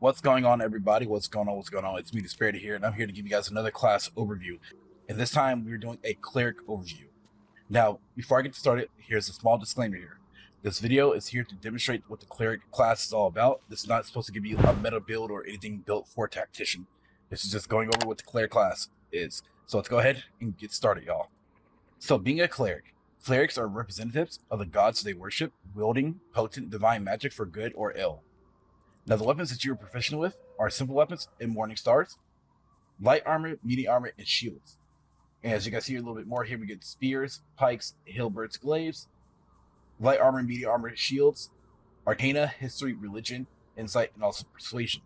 What's going on, everybody? What's going on? It's me, DisBearity here, and I'm here to give you guys another class overview. And this time, we're doing a cleric overview. Now, before I get started, here's a small disclaimer here. This video is here to demonstrate what the cleric class is all about. This is not supposed to give you a meta build or anything built for a tactician. This is just going over what the cleric class is. So let's go ahead and get started, y'all. So being a cleric, clerics are representatives of the gods they worship, wielding potent divine magic for good or ill. Now, the weapons that you're proficient with are simple weapons and morning stars, light armor, medium armor, and shields. And as you guys see a little bit more here, we get spears, pikes, halberds, glaives, light armor, medium armor, shields, arcana, history, religion, insight, and also persuasion.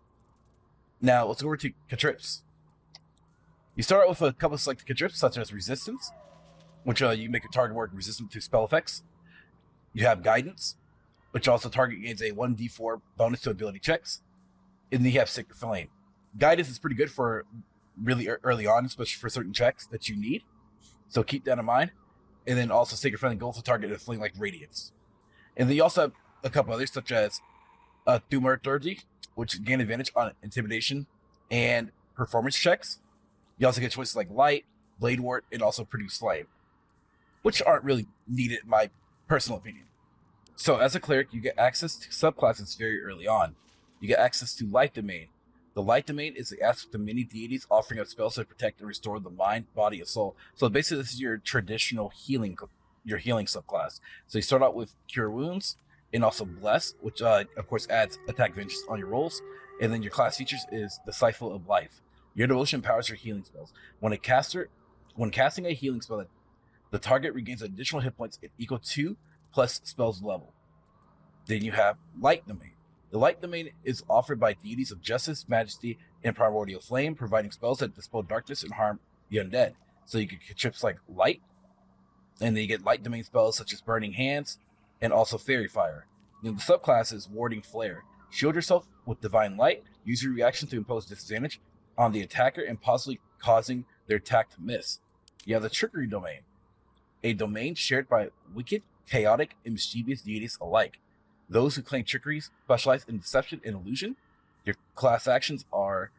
Now, let's go over to cantrips. You start out with a couple of selected cantrips, such as resistance, which you make your target work resistant to spell effects. You have guidance, which also target gains a 1d4 bonus to ability checks. And then you have Sacred Flame. Guidance is pretty good for really early on, especially for certain checks that you need. So keep that in mind. And then also Sacred Flame goes to target a flame like Radiance. And then you also have a couple others, such as Thaumaturgy, which gain advantage on intimidation and performance checks. You also get choices like Light, Blade Ward, and also Produce Flame, which aren't really needed in my personal opinion. So as a cleric, you get access to subclasses very early on. You get access to Light Domain. The Light Domain is the aspect of many deities offering up spells to protect and restore the mind, body, and soul. So basically, this is your traditional healing subclass. So you start out with Cure Wounds and also Bless, which of course adds attack vengeance on your rolls. And then your class features is Disciple of Life. Your devotion empowers your healing spells. When casting a healing spell, the target regains additional hit points equal to plus spells level. Then you have Light Domain. The Light Domain is offered by deities of justice, majesty, and primordial flame, providing spells that dispel darkness and harm the undead. So you get trips like Light, and then you get Light Domain spells such as Burning Hands, and also Fairy Fire. Then the subclass is Warding Flayer. Shield yourself with Divine Light, use your reaction to impose disadvantage on the attacker and possibly causing their attack to miss. You have the Trickery Domain, a domain shared by wicked, chaotic, and mischievous deities alike. Those who claim trickery specialize in deception and illusion. Your class actions are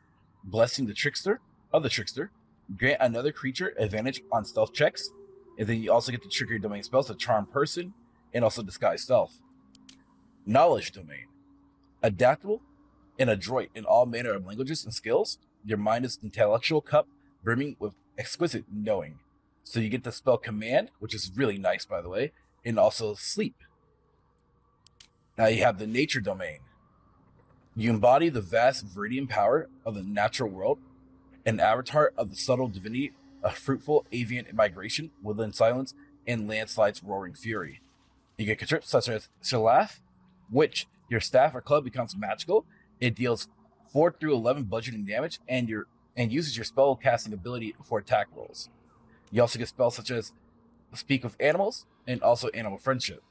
Blessing the Trickster, grant another creature advantage on stealth checks, and then you also get the Trickery Domain spells to Charm Person and also Disguise Stealth. Knowledge Domain, adaptable and adroit in all manner of languages and skills. Your mind is intellectual cup brimming with exquisite knowing. So you get the spell Command, which is really nice, by the way, and also Sleep. Now you have the Nature Domain. You embody the vast viridian power of the natural world, an avatar of the subtle divinity, a fruitful avian migration, woodland silence, and landslide's roaring fury. You get cantrips such as Shalaf, which your staff or club becomes magical. It deals 4 through 11 bludgeoning damage and uses your spell casting ability for attack rolls. You also get spells such as Speak with Animals and also Animal Friendship.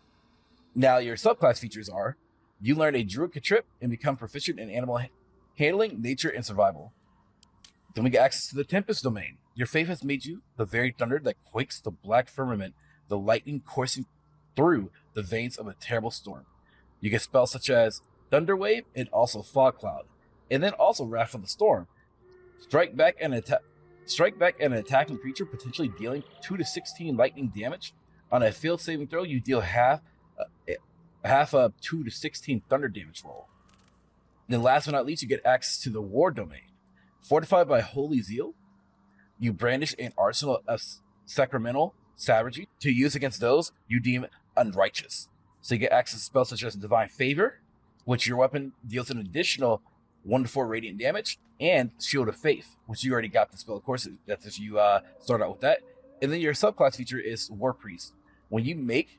Now, your subclass features are, you learn a Druid cantrip and become proficient in animal handling, nature, and survival. Then we get access to the Tempest Domain. Your faith has made you the very thunder that quakes the black firmament, the lightning coursing through the veins of a terrible storm. You get spells such as Thunder Wave and also Fog Cloud, and then also Wrath of the Storm. Strike back an attacking creature, potentially dealing 2 to 16 lightning damage. On a field saving throw, you deal half a 2 to 16 thunder damage roll. And then last but not least, you get access to the War Domain. Fortified by Holy Zeal, you brandish an arsenal of sacramental savagery to use against those you deem unrighteous. So you get access to spells such as Divine Favor, which your weapon deals an additional 1 to 4 radiant damage, and Shield of Faith, which you already got the spell, of course, that's if you start out with that. And then your subclass feature is War Priest. When you make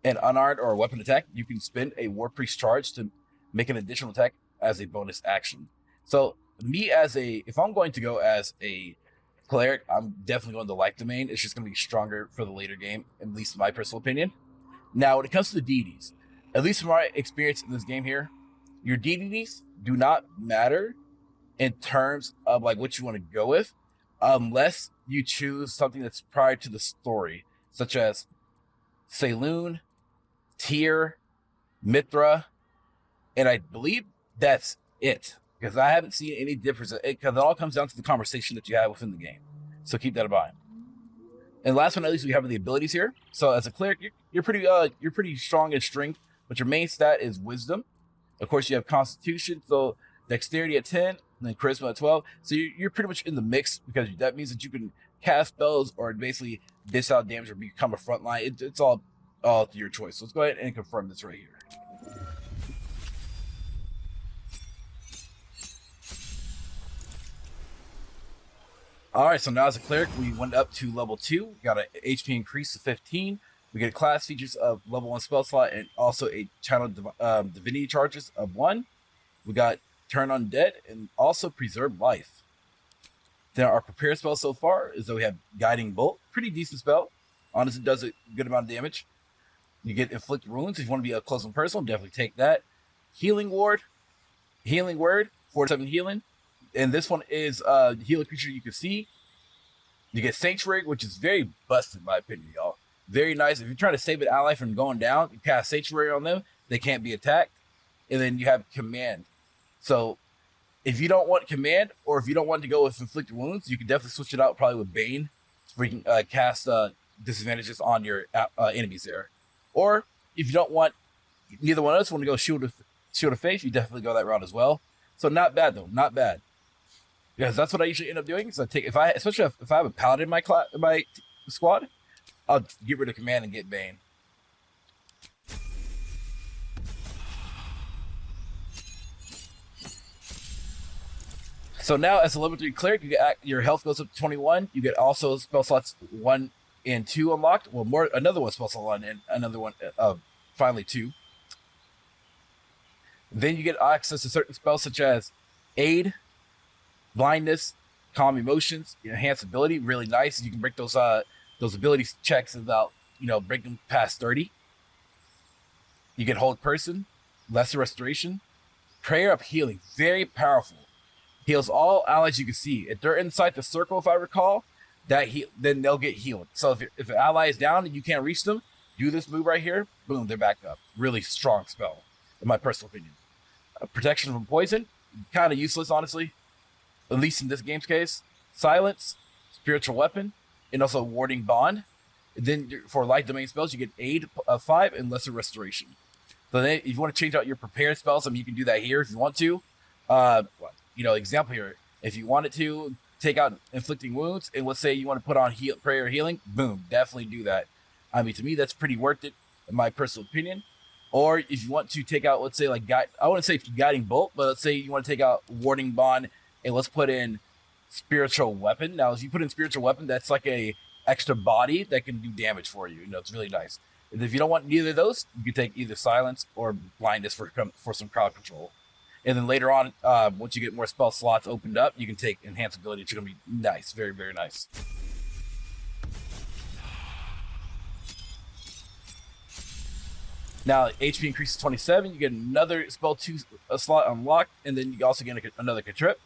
an unarmed or a weapon attack, you can spend a War Priest charge to make an additional attack as a bonus action. So if I'm going to go as a cleric, I'm definitely going to Light Domain. It's just going to be stronger for the later game, at least in my personal opinion. Now, when it comes to the deities, at least from my experience in this game here, your deities do not matter in terms of like what you want to go with, unless you choose something that's prior to the story, such as Saloon, Tyr, Mithra, and I believe that's it, because I haven't seen any difference. Because it all comes down to the conversation that you have within the game. So keep that in mind. And last but not least, we have the abilities here. So as a cleric, you're pretty strong in strength, but your main stat is wisdom. Of course, you have constitution, so dexterity at 10, and then charisma at 12. So you're pretty much in the mix, because that means that you can cast spells or basically dish out damage or become a frontline. It's all to your choice. So let's go ahead and confirm this right here. All right, so now as a cleric, we went up to level 2. We got an HP increase to 15. We get class features of level 1 spell slot and also a channel divinity charges of 1. We got turn undead and also preserve life. Then our prepared spell so far is that we have guiding bolt, pretty decent spell. Honestly, does a good amount of damage. You get inflict wounds. If you want to be a close and personal, definitely take that. Healing word, 4-7 healing. And this one is heal a creature you can see. You get Sanctuary, which is very busted in my opinion, y'all. Very nice. If you're trying to save an ally from going down, you cast Sanctuary on them. They can't be attacked. And then you have Command. So if you don't want Command, or if you don't want to go with Inflict Wounds, you can definitely switch it out probably with Bane, where you can cast disadvantages on your enemies there. Or if you don't want, neither one of us want to go Shield of Faith, you definitely go that route as well. So not bad though, not bad. Because that's what I usually end up doing. So especially if I have a paladin in my squad, I'll get rid of Command and get Bane. So now as a level 3 cleric, your health goes up to 21. You get also spell slots 1 and 2 unlocked. Well, another one spell slot 1 and another one, finally 2. Then you get access to certain spells such as Aid, Blindness, Calm Emotions, Enhance Ability. Really nice. You can break those ability checks without break them past 30. You get Hold Person, Lesser Restoration, Prayer of Healing. Very powerful. Heals all allies you can see. If they're inside the circle, if I recall, then they'll get healed. So if an ally is down and you can't reach them, do this move right here. Boom, they're back up. Really strong spell, in my personal opinion. Protection from poison, kind of useless, honestly. At least in this game's case. Silence, Spiritual Weapon, and also Warding Bond. And then for light domain spells, you get Aid of 5 and Lesser Restoration. So then if you want to change out your prepared spells, you can do that here if you want to. Example here, if you wanted to take out Inflicting Wounds, and let's say you want to put on Prayer Healing, boom, definitely do that. To me, that's pretty worth it, in my personal opinion. Or if you want to take out, let's say, I wouldn't say Guiding Bolt, but let's say you want to take out Warding Bond, and let's put in Spiritual Weapon. Now, if you put in Spiritual Weapon, that's like a extra body that can do damage for you. It's really nice. And if you don't want neither of those, you can take either Silence or Blindness for some crowd control. And then later on, once you get more spell slots opened up, you can take Enhance Ability, which is going to be nice. Very, very nice. Now, HP increases 27. You get another spell 2 slot unlocked, and then you also get another cantrip.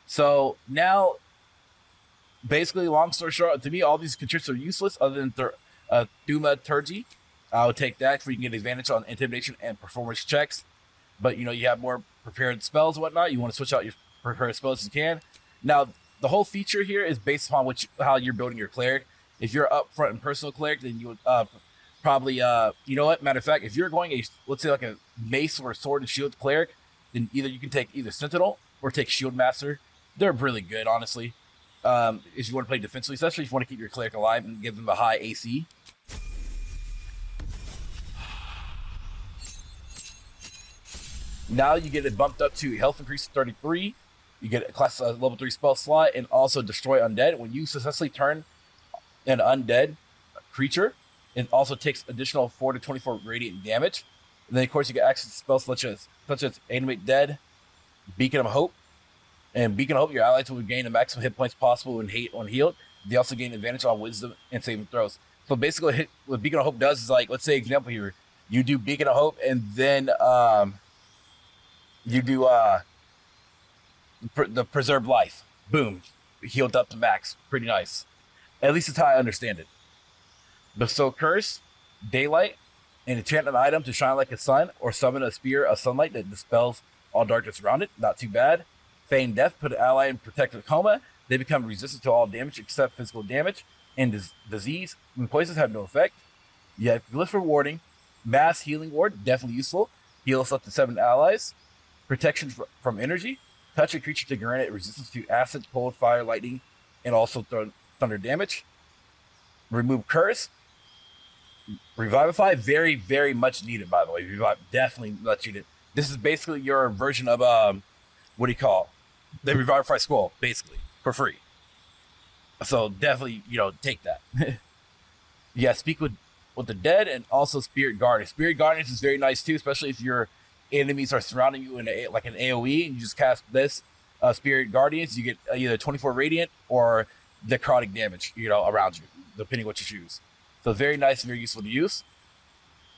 So now, basically, long story short, to me, all these cantrips are useless other than Thaumaturgy. I would take that, for you can get advantage on Intimidation and Performance checks. But, you have more prepared spells and whatnot. You want to switch out your prepared spells as you can. Now, the whole feature here is based upon how you're building your cleric. If you're upfront and personal cleric, then you would probably, matter of fact, if you're going let's say like a mace or a sword and shield cleric, then you can take either Sentinel or take Shield Master. They're really good, honestly. If you want to play defensively, especially if you want to keep your cleric alive and give them a high AC. Now you get it bumped up to health increase to 33. You get a class level 3 spell slot and also Destroy Undead. When you successfully turn an undead creature, it also takes additional 4 to 24 radiant damage. And then, of course, you get access to spells such as Animate Dead, Beacon of Hope. And Beacon of Hope, your allies will gain the maximum hit points possible when healed. They also gain advantage on Wisdom and saving throws. So basically, what Beacon of Hope does is, let's say, example here, you do Beacon of Hope, and then you do the Preserved Life. Boom. Healed up to max. Pretty nice. At least that's how I understand it. Bestow Curse, Daylight, and enchant an item to shine like a sun, or summon a spear of sunlight that dispels all darkness around it. Not too bad. Feign Death, put an ally in protective coma. They become resistant to all damage except physical damage, and disease and poisons have no effect. You have Glyph Rewarding. Mass Healing Ward, definitely useful. Heals up to 7 allies. Protection from energy. Touch a creature to grant it resistance to acid, cold, fire, lightning, and also thunder damage. Remove Curse. Revivify, very, very much needed, by the way. Revive, definitely much needed. This is basically your version of, what do you call it? The Revivify Scroll, basically, for free. So definitely, take that. Yeah, speak with the dead, and also Spirit Guardians. Spirit Guardians is very nice too, especially if your enemies are surrounding you in like an AoE, and you just cast this Spirit Guardians, you get either 24 radiant or necrotic damage, around you, depending what you choose. So very nice, very useful to use.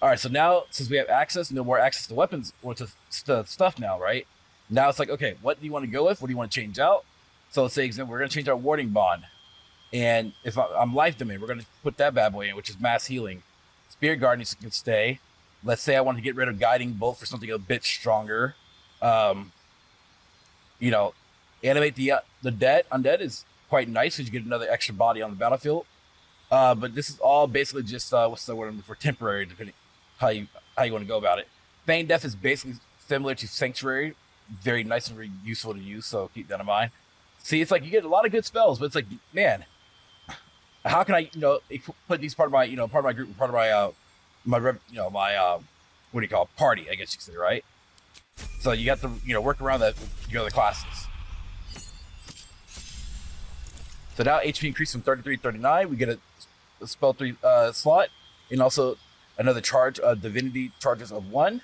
All right, so now since we have no more access to weapons or to stuff now, right? Now it's like, okay, what do you want to go with? What do you want to change out? So let's say, example, we're going to change our warding bond. And if I'm life domain, we're going to put that bad boy in, which is mass healing. Spirit Guardians can stay. Let's say I want to get rid of Guiding Bolt for something a bit stronger. Animate the undead is quite nice because you get another extra body on the battlefield. But this is all basically just what's the word for temporary, depending how you want to go about it. Feign Death is basically similar to Sanctuary, very nice and very useful to use. So keep that in mind. See, it's like you get a lot of good spells, but it's like, man, how can I, put these part of my group, part of my what do you call it, party, I guess you could say, right? So you got to, work around that with your other classes. So now HP increased from 33 to 39. We get a spell 3 slot, and also another charge of Divinity charges of 1.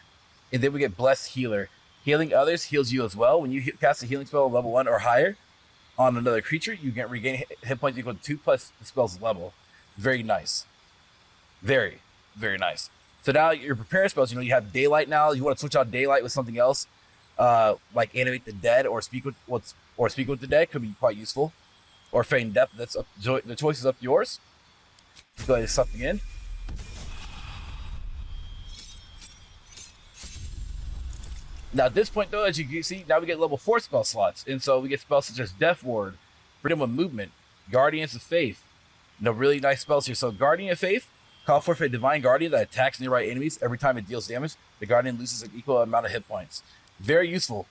And then we get Blessed Healer. Healing others heals you as well. When you cast a healing spell level 1 or higher on another creature, you can regain hit points equal to 2 plus the spell's level. Very nice. Very, very nice. So now your preparing spells, you have Daylight now. You want to switch out Daylight with something else, like Animate the Dead or Speak with the Dead, could be quite useful. Or Feign Death. The choice is up to yours. Let's go ahead and something in. Now at this point though, as you can see, now we get level 4 spell slots. And so we get spells such as Death Ward, Freedom of Movement, Guardians of Faith. Really nice spells here. So Guardian of Faith, call forth a Divine Guardian that attacks nearby enemies. Every time it deals damage, the Guardian loses an equal amount of hit points. Very useful.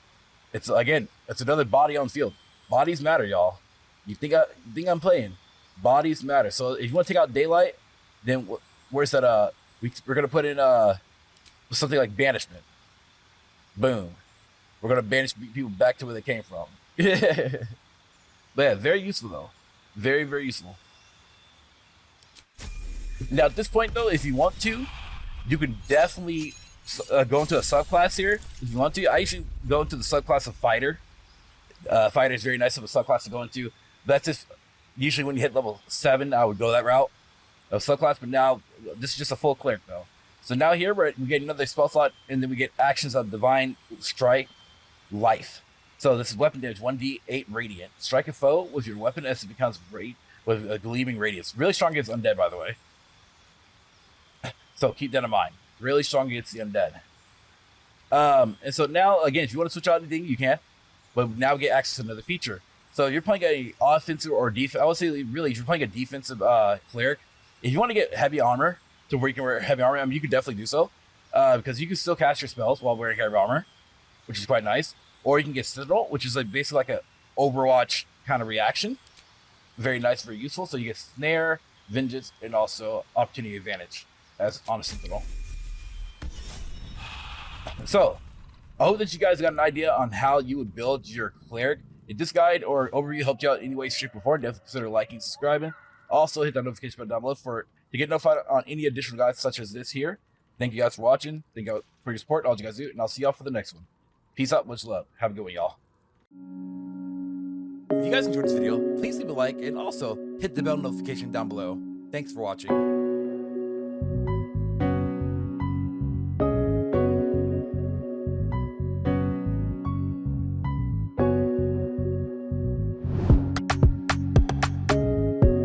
It's another body on the field. Bodies matter, y'all. You think I'm playing? Bodies matter. So if you want to take out Daylight, then where's that? We're gonna put in something like Banishment. Boom. We're gonna banish people back to where they came from. But yeah, very useful though. Very, very useful. Now at this point though, if you want to, you can definitely go into a subclass here. If you want to, I usually go into the subclass of Fighter. Fighter is very nice of a subclass to go into. That's just usually when you hit level 7, I would go that route of subclass. But now this is just a full cleric though. So now here we get another spell slot, and then we get actions of Divine Strike, Life. So this is weapon damage 1d8 radiant. Strike a foe with your weapon as it becomes with a gleaming radius. Really strong against undead, by the way. So keep that in mind. Really strong against the undead. And so now again, if you want to switch out anything, you can. But now we get access to another feature. So you're playing a offensive or defensive. I would say really, if you're playing a defensive cleric, if you want to get heavy armor to where you can wear heavy armor, I mean, you could definitely do so because you can still cast your spells while wearing heavy armor, which is quite nice. Or you can get Citadel, which is basically like a Overwatch kind of reaction. Very nice, very useful. So you get Snare, Vengeance, and also Opportunity Advantage as on a Citadel. So I hope that you guys got an idea on how you would build your cleric. If this guide or overview helped you out in any way, shape, or form, definitely consider liking, subscribing. Also, hit that notification button down below to get notified on any additional guides such as this here. Thank you guys for watching. Thank you for your support, all you guys do, and I'll see y'all for the next one. Peace out, much love. Have a good one, y'all. If you guys enjoyed this video, please leave a like and also hit the bell notification down below. Thanks for watching.